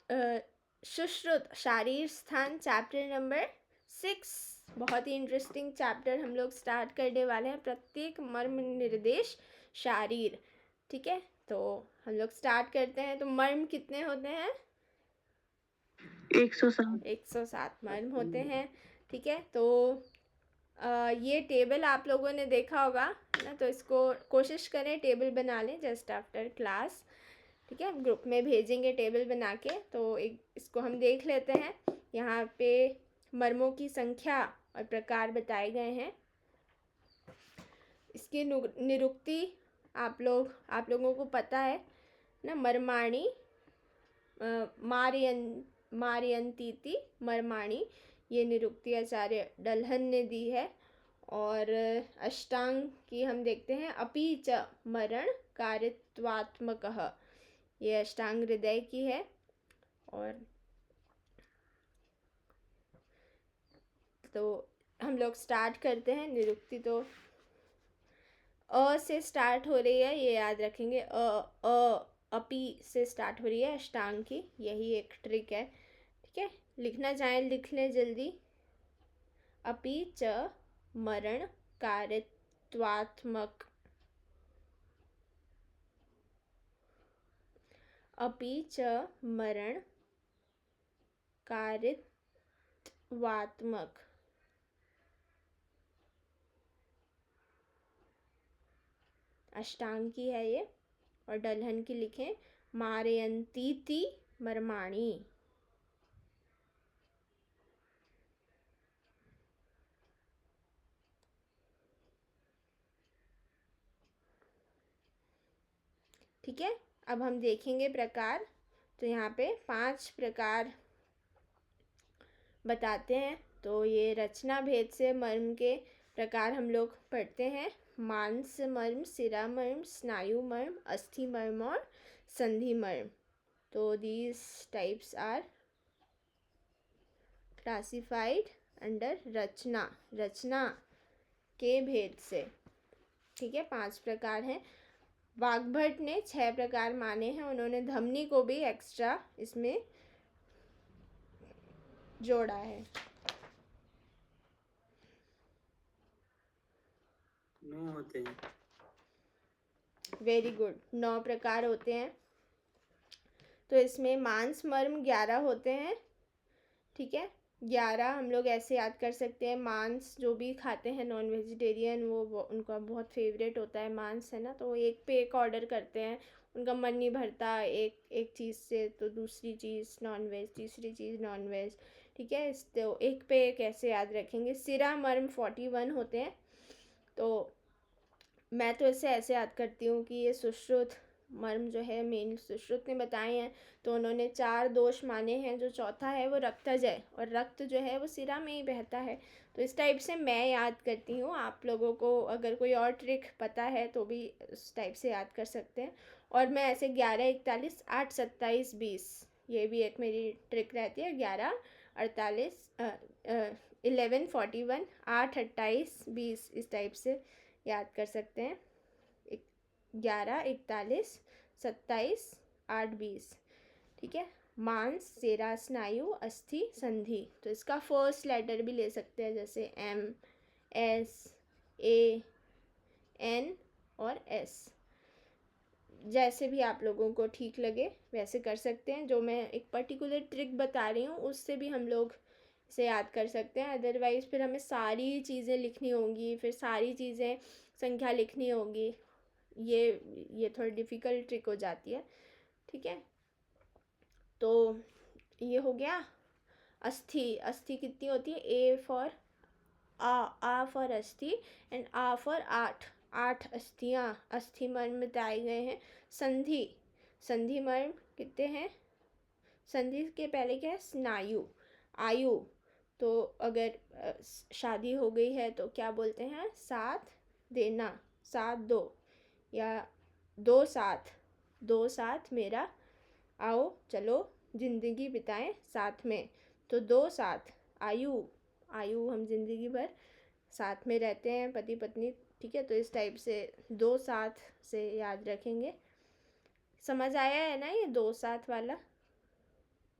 सुश्रुत शारीर स्थान chapter number 6। बहुत ही interesting chapter हम लोग स्टार्ट करने वाले हैं। प्रत्येक मर्म निर्देश शारीर। ठीक है, तो हम लोग स्टार्ट करते हैं। तो मर्म कितने होते हैं? 107 मर्म होते हैं। ठीक है, तो ये टेबल आप लोगों ने देखा होगा ना, तो इसको कोशिश करें टेबल बना लें जस्ट आफ्टर क्लास। ठीक है, ग्रुप में भेजेंगे टेबल बना के। तो एक इसको हम देख लेते हैं। यहाँ पे मर्मों की संख्या और प्रकार बताए गए हैं। इसकी निरुक्ति आप लोगों को पता है ना। मर्माणी मारयंतीति मर्माणी, ये निरुक्ति आचार्य डल्हन ने दी है। और अष्टांग की हम देखते हैं। अपि च मरण कारित्वात्मकः, ये अष्टांग हृदय की है। और तो हम लोग स्टार्ट करते हैं। निरुक्ति तो अ से स्टार्ट हो रही है, ये याद रखेंगे। अपि से स्टार्ट हो रही है अष्टांग की, यही एक ट्रिक है। ठीक है, लिखना चाहें लिख लें जल्दी। अपि च मरण कारित्वात्मक, अपि च मरण कारित्वात्मक। अष्टांग की है ये। और डल्हन की लिखें मारयंतीति मर्माणी। ठीक है, अब हम देखेंगे प्रकार। तो यहाँ पे 5 प्रकार बताते हैं। तो ये रचना भेद से मर्म के प्रकार हम लोग पढ़ते हैं। मांस मर्म, सिरा मर्म, स्नायु मर्म, अस्थि मर्म और संधि मर्म। तो these types are classified under रचना के भेद से। ठीक है, 5 प्रकार हैं। वाग्भट ने 6 प्रकार माने हैं। उन्होंने धमनी को भी एक्स्ट्रा इसमें जोड़ा है। 9 होते हैं। वेरी गुड, 9 प्रकार होते हैं। तो इसमें मांस मर्म 11 होते हैं। ठीक है, 11 हम लोग ऐसे याद कर सकते हैं। मांस जो भी खाते हैं नॉन वेजिटेरियन, वो उनका बहुत फेवरेट होता है मांस, है ना। तो वो एक पे एक ऑर्डर करते हैं, उनका मन नहीं भरता एक चीज़ से, तो दूसरी चीज़ नॉन वेज, तीसरी चीज़ नॉन वेज। ठीक है, तो एक पे एक ऐसे याद रखेंगे। सिरा मर्म 41 होते हैं। तो मैं तो इसे ऐसे याद करती हूँ कि ये सुश्रुत मर्म जो है मेन सुश्रुत ने बताए हैं। तो उन्होंने 4 दोष माने हैं। जो चौथा है वो रक्तज है, और रक्त जो है वो सिरा में ही बहता है। तो इस टाइप से मैं याद करती हूँ। आप लोगों को अगर कोई और ट्रिक पता है तो भी उस टाइप से याद कर सकते हैं। और मैं ऐसे 11, 41, 8, 27, 20, ये भी एक मेरी ट्रिक रहती है। 11, 48, 11, 41, 8, 28, 20, इस टाइप से याद कर सकते हैं। 11, 41, 27, 8, 20। ठीक है, मांस, सेरा, स्नायु, अस्थि, संधि। तो इसका फर्स्ट लेटर भी ले सकते हैं, जैसे M, S, A, N और S। जैसे भी आप लोगों को ठीक लगे वैसे कर सकते हैं। जो मैं एक पर्टिकुलर ट्रिक बता रही हूँ उससे भी हम लोग इसे याद कर सकते हैं। अदरवाइज़ फिर हमें सारी चीज़ें लिखनी होंगी, फिर सारी चीज़ें संख्या लिखनी होगी। ये थोड़ी डिफ़िकल्ट ट्रिक हो जाती है। ठीक है, तो ये हो गया। अस्थि कितनी होती है? आ फॉर अस्थि एंड आ फॉर 8 अस्थियाँ, अस्थि मर्म बताए गए हैं। संधि मर्म कितने हैं? संधि के पहले क्या है? स्नायु। आयु, तो अगर शादी हो गई है तो क्या बोलते हैं? साथ देना, 7-2, या 2 साथ मेरा, आओ चलो जिंदगी बिताएं साथ में। तो 2 साथ, आयु हम जिंदगी भर साथ में रहते हैं, पति पत्नी। ठीक है, तो इस टाइप से 2 साथ से याद रखेंगे। समझ आया है ना ये 2 साथ वाला?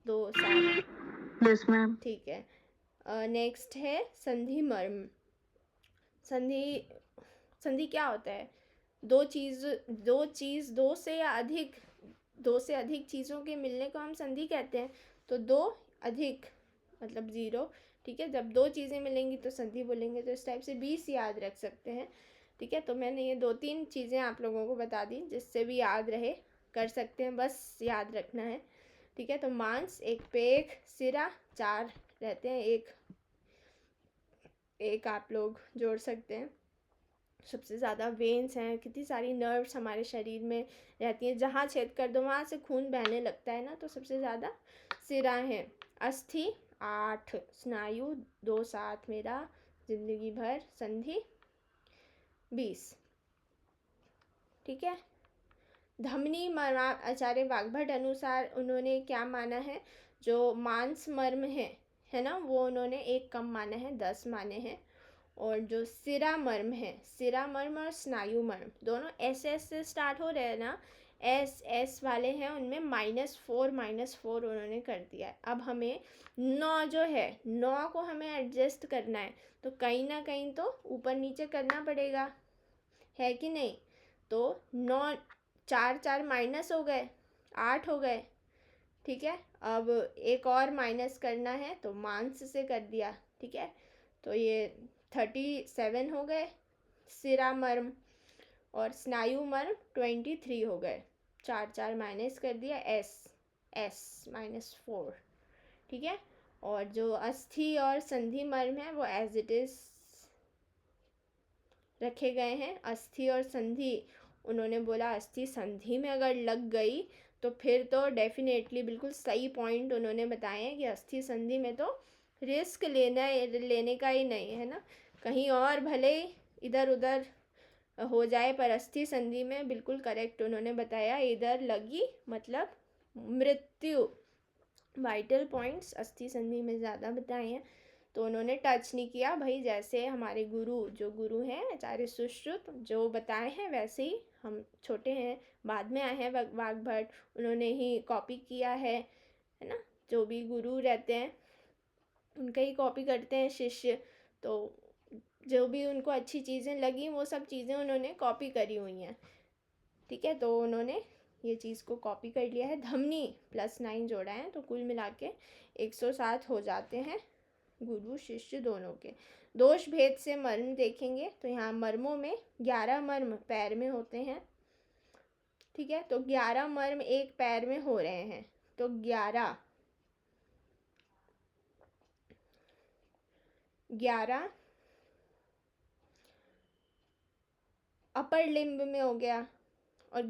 2 7। Yes ma'am. ठीक है। नेक्स्ट है संधि मर्म। संधि संधि क्या होता है? दो चीज़ दो से अधिक चीज़ों के मिलने को हम संधि कहते हैं। तो दो अधिक मतलब 0। ठीक है, जब दो चीज़ें मिलेंगी तो संधि बोलेंगे। तो इस टाइप से 20 याद रख सकते हैं। ठीक है, तो मैंने ये 2-3 चीज़ें आप लोगों को बता दी, जिससे भी याद रहे, कर सकते हैं, बस याद रखना है। ठीक है, तो मांस, एक पेख, सिरा, 4 रहते हैं, एक आप लोग जोड़ सकते हैं। सबसे ज़्यादा वेन्स हैं, कितनी सारी नर्व्स हमारे शरीर में रहती हैं, जहाँ छेद कर दो वहाँ से खून बहने लगता है ना, तो सबसे ज़्यादा सिरा हैं। अस्थि 8, स्नायु 2 7 मेरा, जिंदगी भर, संधि 20। ठीक है। धमनी मर्म, आचार्य वाग्भट अनुसार उन्होंने क्या माना है? जो मांस मर्म है ना, वो उन्होंने 1 कम माना है, 10 माने हैं। और जो सिरा मर्म है, सिरा मर्म और स्नायु मर्म दोनों SS से स्टार्ट हो रहे हैं ना, SS वाले हैं, उनमें -4 उन्होंने कर दिया है। अब हमें 9 जो है, 9 को हमें एडजस्ट करना है, तो कहीं ना कहीं तो ऊपर नीचे करना पड़ेगा, है कि नहीं? तो 9 4 4 माइनस हो गए, 8 हो गए। ठीक है, अब एक और माइनस करना है तो मांस से कर दिया। ठीक है, तो ये 37 हो गए सिरा मर्म, और स्नायु मर्म 23 हो गए। 4 4 माइनस कर दिया, S -4। ठीक है, और जो अस्थि और संधि मर्म है वो एज इट इज़ रखे गए हैं। अस्थि और संधि, उन्होंने बोला अस्थि संधि में अगर लग गई तो फिर तो डेफिनेटली बिल्कुल सही पॉइंट उन्होंने बताए हैं कि अस्थि संधि में तो रिस्क लेने का ही नहीं है ना, कहीं और भले इधर उधर हो जाए, पर अस्थि संधि में बिल्कुल करेक्ट उन्होंने बताया, इधर लगी मतलब मृत्यु। वाइटल पॉइंट्स अस्थि संधि में ज़्यादा बताए हैं, तो उन्होंने टच नहीं किया भाई। जैसे हमारे गुरु हैं आचार्य सुश्रुत जो बताए हैं, वैसे ही हम छोटे हैं, बाद में आए हैं वाग्भट, उन्होंने ही कॉपी किया है ना। जो भी गुरु रहते हैं उनका ही कॉपी करते हैं शिष्य, तो जो भी उनको अच्छी चीज़ें लगी वो सब चीज़ें उन्होंने कॉपी करी हुई हैं। ठीक है, तो उन्होंने ये चीज़ को कॉपी कर लिया है। धमनी +9 जोड़ा है, तो कुल मिला के 107 हो जाते हैं गुरु शिष्य दोनों के। दोष भेद से मर्म देखेंगे तो यहाँ मर्मों में 11 मर्म पैर में होते हैं। ठीक है, तो 11 मर्म एक पैर में हो रहे हैं, तो 11 अपर लिम्ब में हो गया, और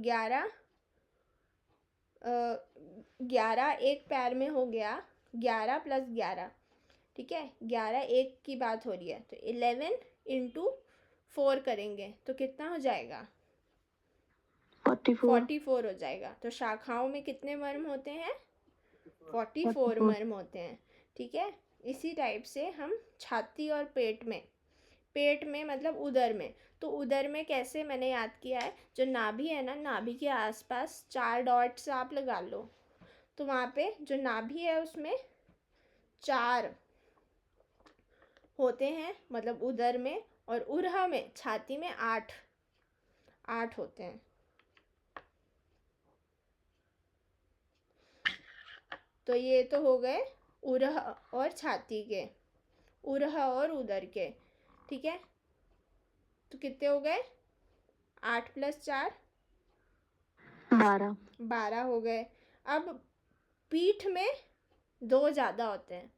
11 एक पैर में हो गया। 11 + 11, ठीक है, 11 एक की बात हो रही है, तो 11 × 4 करेंगे तो कितना हो जाएगा? 44 हो जाएगा। तो शाखाओं में कितने मर्म होते हैं? 44 मर्म होते हैं। ठीक है, इसी टाइप से हम छाती और पेट में मतलब उदर में, तो उदर में कैसे मैंने याद किया है, जो नाभि है ना, नाभि के आसपास 4 डॉट्स आप लगा लो, तो वहाँ पे जो नाभि है उसमें 4 होते हैं, मतलब उदर में, और उरहा में, छाती में 8 होते हैं। तो ये तो हो गए उरह और छाती के, उरह और उदर के। ठीक है, तो कितने हो गए? 8 + 4 12 हो गए। अब पीठ में 2 ज़्यादा होते हैं,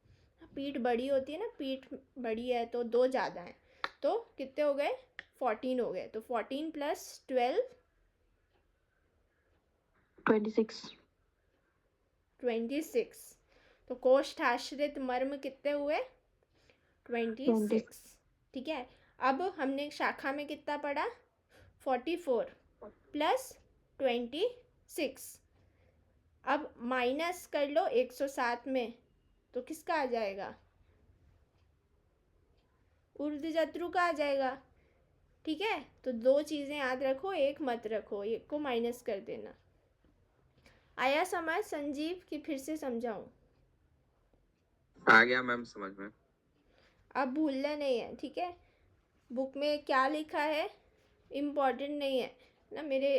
पीठ बड़ी होती है ना, पीठ बड़ी है तो 2 ज़्यादा हैं, तो कितने हो गए? 14 हो गए। तो 14 + 12 26। तो कोष्ठाश्रित मर्म कितने हुए? 26। ठीक है, अब हमने शाखा में कितना पढ़ा? 44 + 26। अब माइनस कर लो 107 में, तो किसका आ जाएगा? ऊर्ध्वजत्रु का आ जाएगा। ठीक है, तो 2 चीज़ें याद रखो, एक मत रखो, एक को माइनस कर देना। आया समझ संजीव की फिर से समझाऊं? आ गया मैम समझ में। अब भूलना नहीं है, ठीक है। बुक में क्या लिखा है इम्पॉर्टेंट नहीं है ना। मेरे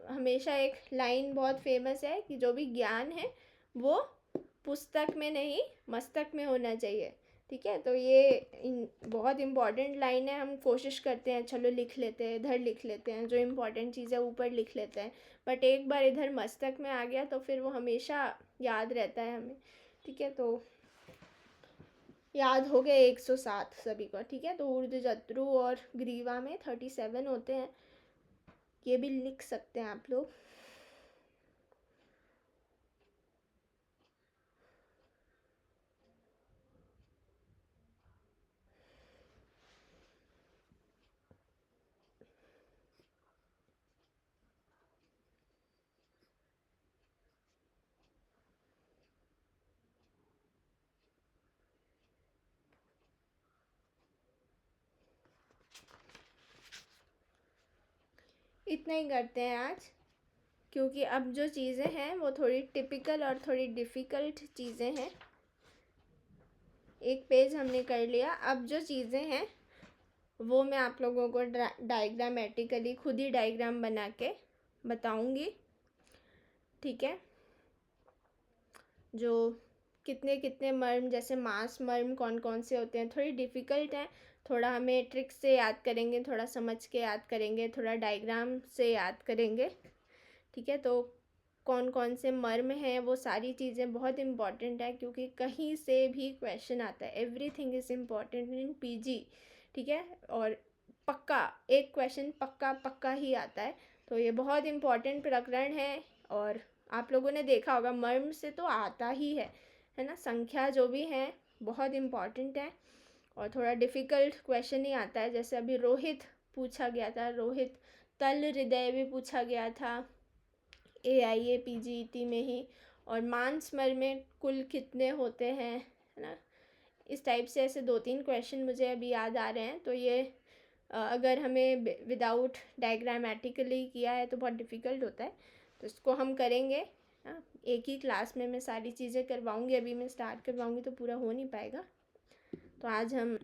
हमेशा एक लाइन बहुत फेमस है कि जो भी ज्ञान है वो पुस्तक में नहीं मस्तक में होना चाहिए, ठीक है। तो ये बहुत इम्पॉर्टेंट लाइन है। हम कोशिश करते हैं चलो लिख लेते हैं, इधर लिख लेते हैं, जो इम्पॉर्टेंट चीज़ है ऊपर लिख लेते हैं, बट एक बार इधर मस्तक में आ गया तो फिर वो हमेशा याद रहता है हमें, ठीक है। तो याद हो गए 107 सभी को, ठीक है। तो ऊर्ध्व जत्रु और ग्रीवा में 37 होते हैं, ये भी लिख सकते हैं आप लोग। इतना ही करते हैं आज, क्योंकि अब जो चीज़ें हैं वो थोड़ी टिपिकल और थोड़ी डिफ़िकल्ट चीज़ें हैं। एक पेज हमने कर लिया, अब जो चीज़ें हैं वो मैं आप लोगों को डायग्रामेटिकली खुद ही डायग्राम बना के बताऊंगी, ठीक है। जो कितने कितने मर्म, जैसे मास मर्म कौन कौन से होते हैं, थोड़ी डिफ़िकल्ट है, थोड़ा हमें ट्रिक्स से याद करेंगे, थोड़ा समझ के याद करेंगे, थोड़ा डायग्राम से याद करेंगे, ठीक है। तो कौन कौन से मर्म हैं वो सारी चीज़ें बहुत इम्पॉर्टेंट है, क्योंकि कहीं से भी क्वेश्चन आता है। Everything is important in PG, ठीक है। और पक्का एक क्वेश्चन पक्का पक्का ही आता है। तो ये बहुत इम्पॉर्टेंट प्रकरण है, और आप लोगों ने देखा होगा मर्म से तो आता ही है ना। संख्या जो भी है बहुत इम्पॉर्टेंट है, और थोड़ा डिफ़िकल्ट क्वेश्चन ही आता है। जैसे अभी रोहित पूछा गया था, रोहित तल हृदय भी पूछा गया था AIA PGET में ही। और मांस मर में कुल कितने होते हैं, है ना। इस टाइप से ऐसे 2-3 क्वेश्चन मुझे अभी याद आ रहे हैं। तो ये अगर हमें विदाउट डायग्रामेटिकली किया है तो बहुत डिफ़िकल्ट होता है, तो इसको हम करेंगे ना। एक ही क्लास में मैं सारी चीज़ें करवाऊँगी, अभी मैं स्टार्ट करवाऊँगी तो पूरा हो नहीं पाएगा। तो आज हम